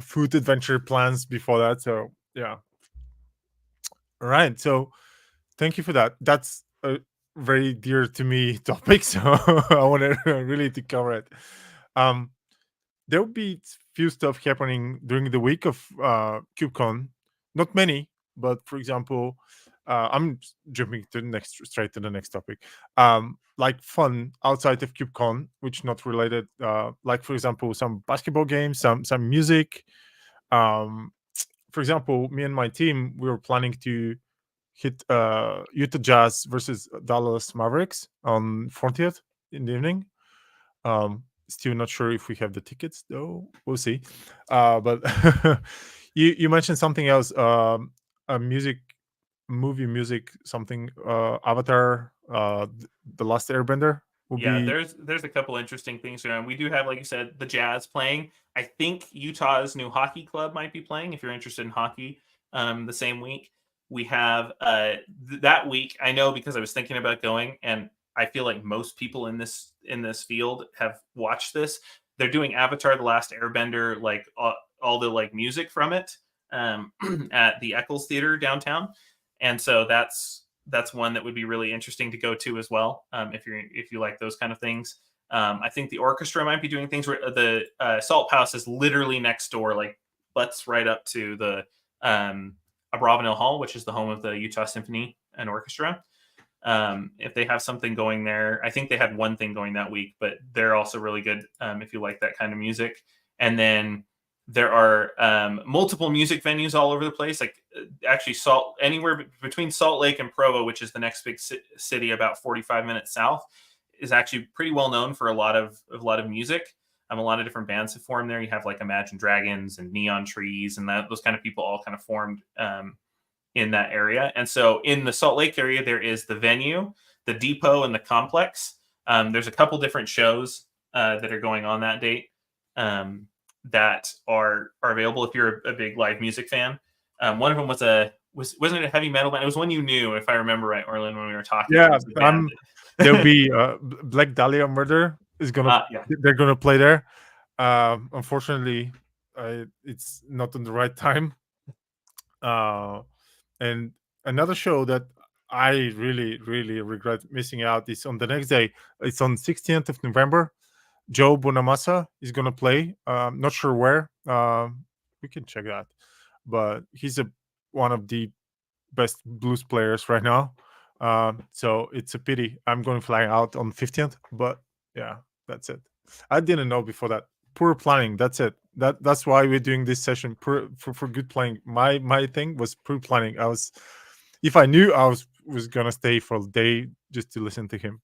food adventure plans before that. So yeah. All right. So thank you for that. That's a very dear to me topic. So I want to really to cover it. Um, there will be few stuff happening during the week of KubeCon. Not many, but for example, I'm jumping to the next straight to the next topic. Like fun outside of KubeCon, which not related. Like for example, some basketball games, some music. Um, for example, me and my team, we were planning to hit Utah Jazz versus Dallas Mavericks on 40th in the evening. Still not sure if we have the tickets though. We'll see. But you mentioned something else. A movie music something. Avatar. The Last Airbender will Yeah, be. there's a couple interesting things around. We do have, like you said, the Jazz playing. I think Utah's new hockey club might be playing if you're interested in hockey. The same week we have that week. I know because I was thinking about going, and I feel like most people in this field have watched this. They're doing Avatar: The Last Airbender, like all the like music from it at the Eccles Theater downtown, and so that's one that would be really interesting to go to as well, if you like those kind of things. I think the orchestra might be doing things where the Salt House is literally next door, like butts right up to the Abravanel Hall, which is the home of the Utah Symphony and Orchestra. If they have something going there, I think they had one thing going that week, but they're also really good if you like that kind of music. And then there are multiple music venues all over the place. Like actually, anywhere between Salt Lake and Provo, which is the next big city, about 45 minutes south, is actually pretty well known for a lot of music. A lot of different bands have formed there. You have like Imagine Dragons and Neon Trees, and those kind of people all kind of formed in that area. And so in the Salt Lake area, there is the venue, the depot, and the complex. There's a couple different shows that are going on that date. That are available if you're a big live music fan. One of them wasn't it a heavy metal band? It was one you knew, if I remember right, Orlin, when we were talking. Yeah, there'll be Black Dahlia Murder is gonna. Yeah. They're gonna play there. Unfortunately, it's not on the right time. And another show that I really, really regret missing out is on the next day. It's on 16th of November. Joe Bonamassa is gonna play. Not sure where. We can check that, but he's one of the best blues players right now. So it's a pity I'm going to fly out on 15th, but yeah, that's it. I didn't know before that. Poor planning. That's it. That's why we're doing this session. For good planning. My thing was poor planning. If I knew I was gonna stay for a day just to listen to him.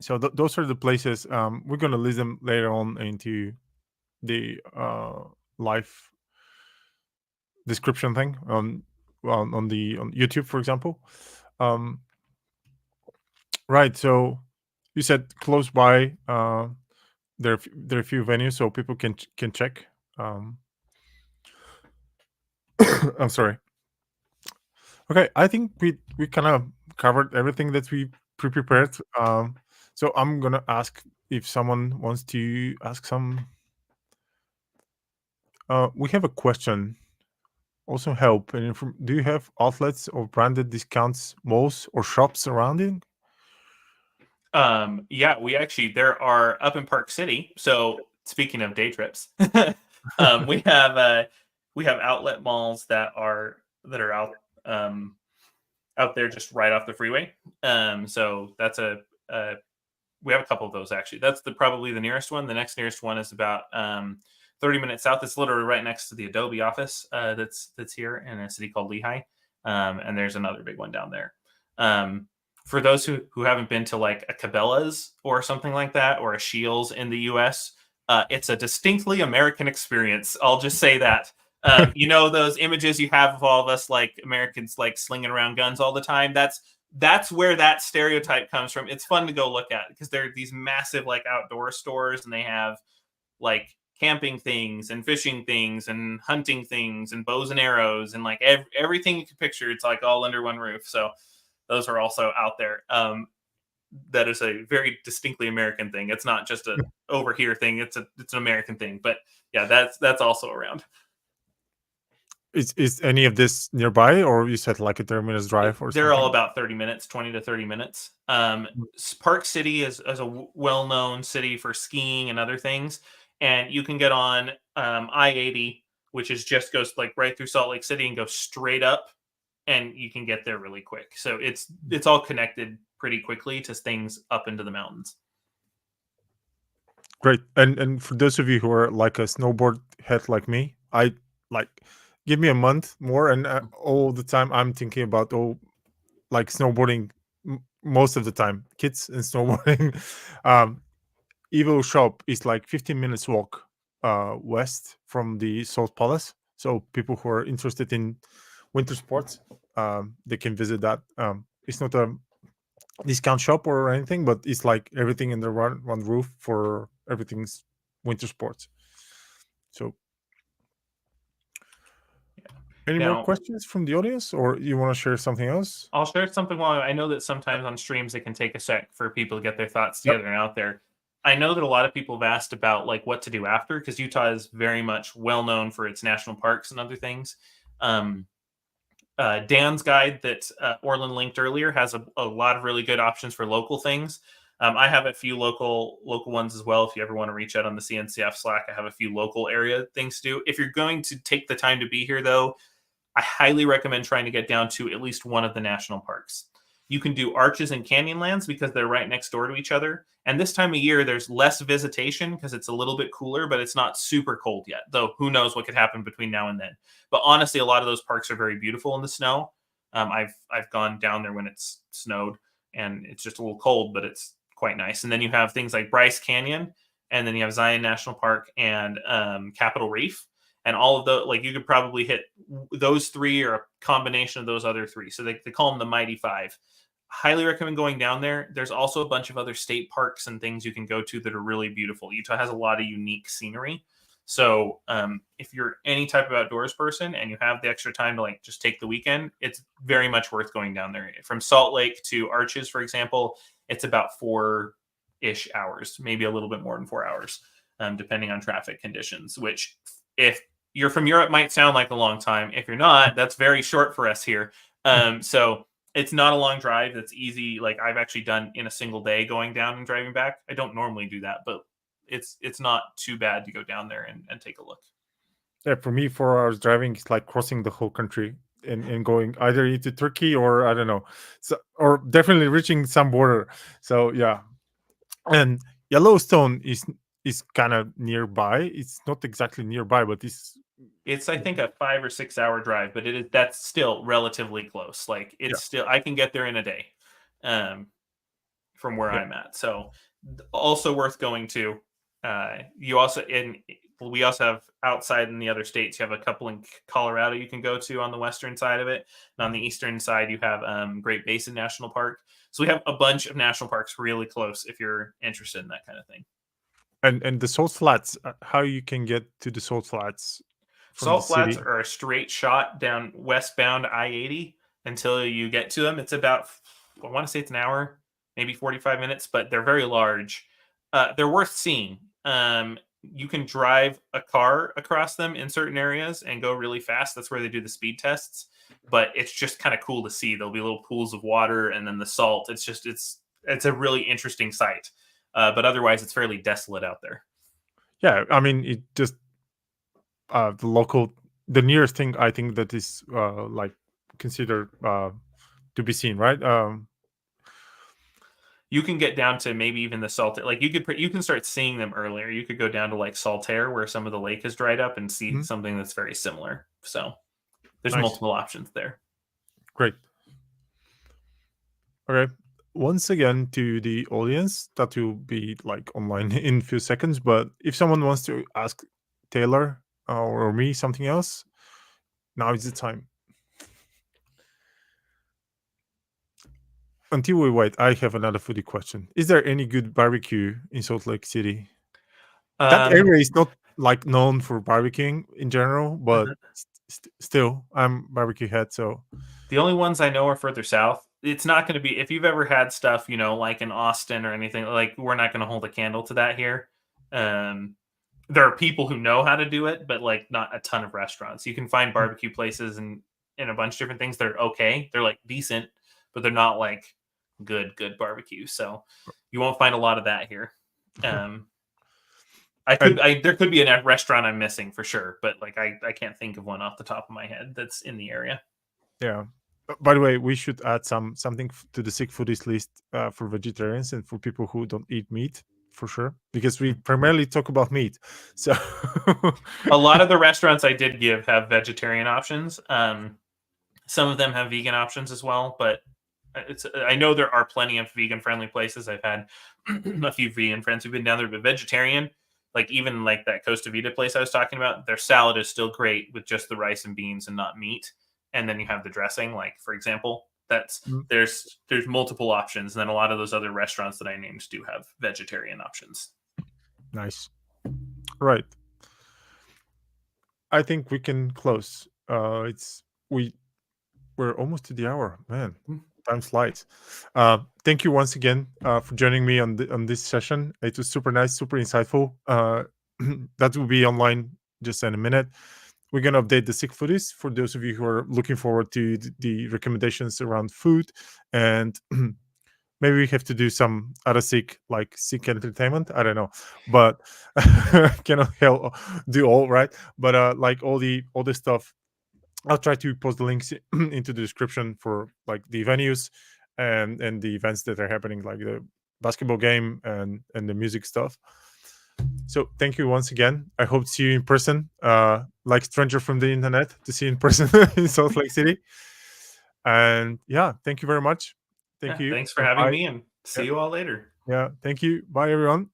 So those are the places. We're gonna list them later on into the live description thing on YouTube, for example. Right. So you said close by. There are a few venues, so people can check. I'm sorry. Okay, I think we kind of covered everything that we prepared. So I'm gonna ask if someone wants to ask some. We have a question. Also help and do you have outlets or branded discounts, malls or shops surrounding? Yeah, there are up in Park City. So speaking of day trips, um, we have uh, we have outlet malls that are out there just right off the freeway. So that's a we have a couple of those actually. That's probably the nearest one. The next nearest one is about 30 minutes south. It's literally right next to the Adobe office that's here in a city called Lehigh. And there's another big one down there. Um, for those who haven't been to like a Cabela's or something like that, or a Shields in the US, it's a distinctly American experience. I'll just say that. Those images you have of all of us like Americans like slinging around guns all the time. That's where that stereotype comes from. It's fun to go look at because they're these massive like outdoor stores, and they have like camping things and fishing things and hunting things and bows and arrows and like everything you can picture. It's like all under one roof. So those are also out there. That is a very distinctly American thing. It's not just a over here thing. It's an American thing. But yeah, that's also around. Is any of this nearby, or you said like a 30 minutes drive or They're all something? about 30 minutes, 20 to 30 minutes. Park City is a well-known city for skiing and other things. And you can get on I-80, which is just goes like right through Salt Lake City and go straight up, and you can get there really quick. So it's all connected pretty quickly to things up into the mountains. Great. And for those of you who are like a snowboard head like me, I like give me a month more, and all the time I'm thinking about like snowboarding most of the time, kids and snowboarding. um, Evo shop is like 15 minutes walk west from the Salt Palace. So people who are interested in winter sports, they can visit that. It's not a discount shop or anything, but it's like everything in the one roof for everything's winter sports. So, any more Now, questions from the audience, or you want to share something else? I'll share something while I know that sometimes on streams it can take a sec for people to get their thoughts Yep. together and out there. I know that a lot of people have asked about like what to do after, because Utah is very much well known for its national parks and other things. Um, Dan's guide that Orland linked earlier has a lot of really good options for local things. I have a few local ones as well. If you ever want to reach out on the CNCF Slack, I have a few local area things to do. If you're going to take the time to be here, though, I highly recommend trying to get down to at least one of the national parks. You can do Arches and Canyonlands because they're right next door to each other. And this time of year, there's less visitation because it's a little bit cooler, but it's not super cold yet. Though who knows what could happen between now and then. But honestly, a lot of those parks are very beautiful in the snow. I've gone down there when it's snowed, and it's just a little cold, but it's quite nice. And then you have things like Bryce Canyon, and then you have Zion National Park and Capitol Reef, and all of the like you could probably hit those three or a combination of those other three. So they call them the Mighty Five. Highly recommend going down there. There's also a bunch of other state parks and things you can go to that are really beautiful. Utah has a lot of unique scenery. So if you're any type of outdoors person and you have the extra time to like just take the weekend, it's very much worth going down there. From Salt Lake to Arches, for example, it's about 4-ish hours, maybe a little bit more than 4 hours, depending on traffic conditions, which if you're from Europe might sound like a long time. If you're not, that's very short for us here. So it's not a long drive. That's easy. Like I've actually done in a single day going down and driving back. I don't normally do that, but it's not too bad to go down there and take a look. Yeah, for me, 4 hours driving is like crossing the whole country and going either into Turkey or I don't know, so or definitely reaching some border. So yeah, and Yellowstone is kind of nearby. It's not exactly nearby, but It's I think a 5 or 6 hour drive, but that's still relatively close. Like yeah, it's still I can get there in a day, um, from where yeah. I'm at. So also worth going to. You also in We also have outside in the other states. You have a couple in Colorado you can go to on the western side of it, and on the eastern side you have Great Basin National Park. So we have a bunch of national parks really close if you're interested in that kind of thing. And the Salt Flats, how you can get to the Salt Flats from the Salt Flats city? are a straight shot down westbound I-80 until you get to them. It's about, I want to say it's an hour, maybe 45 minutes, but they're very large. They're worth seeing. You can drive a car across them in certain areas and go really fast. That's where they do the speed tests. But it's just kind of cool to see. There'll be little pools of water and then the salt. It's a really interesting sight. But otherwise, it's fairly desolate out there. Yeah, I mean, it just the nearest thing I think that is like considered to be seen, right? You can get down to maybe even the salt. Like you can start seeing them earlier. You could go down to like Saltaire, where some of the lake is dried up, and see Mhm. something that's very similar. So there's Nice, multiple options there. great. Okay. Once again, to the audience, that will be like online in a few seconds. But if someone wants to ask Taylor or me something else, now is the time. Until we wait, I have another foodie question. Is there any good barbecue in Salt Lake City? That Um, area is not like known for barbecuing in general, but still, I'm barbecue head, so the only ones I know are further south. It's not going to be if you've ever had stuff, like in Austin or anything. Like we're not going to hold a candle to that here. Um, there are people who know how to do it, but like not a ton of restaurants. You can find mm, barbecue places and in a bunch of different things. They're okay. They're like decent, but they're not like good barbecue. So you won't find a lot of that here. Um, and there could be a restaurant I'm missing for sure, but like I can't think of one off the top of my head that's in the area. yeah. By the way, we should add something to the sick foodies list for vegetarians and for people who don't eat meat for sure, because we primarily talk about meat. So A lot of the restaurants I did give have vegetarian options. Some of them have vegan options as well, but I know there are plenty of vegan friendly places. I've had a few vegan friends who've been down there, but vegetarian, like even like that Costa Vida place I was talking about, their salad is still great with just the rice and beans and not meat. And then you have the dressing, like for example, that's Mm, there's multiple options. And then a lot of those other restaurants that I named do have vegetarian options. nice. Right. I think we can close. We're almost to the hour, man. Time flies. Thank you once again for joining me on this session. It was super nice, super insightful. That will be online just in a minute. We're gonna update the sick foodies for those of you who are looking forward to the recommendations around food, and maybe we have to do some other sick like sick entertainment. I don't know, but cannot help do all right. But like all the stuff, I'll try to post the links into the description for like the venues and the events that are happening, like the basketball game and the music stuff. So thank you once again. I hope to see you in person, like stranger from the internet, to see you in person in Salt Lake City. And yeah, thank you very much. Thank Yeah, you. thanks for having Bye. me and Yeah, see you all later. yeah. Thank you. Bye, everyone.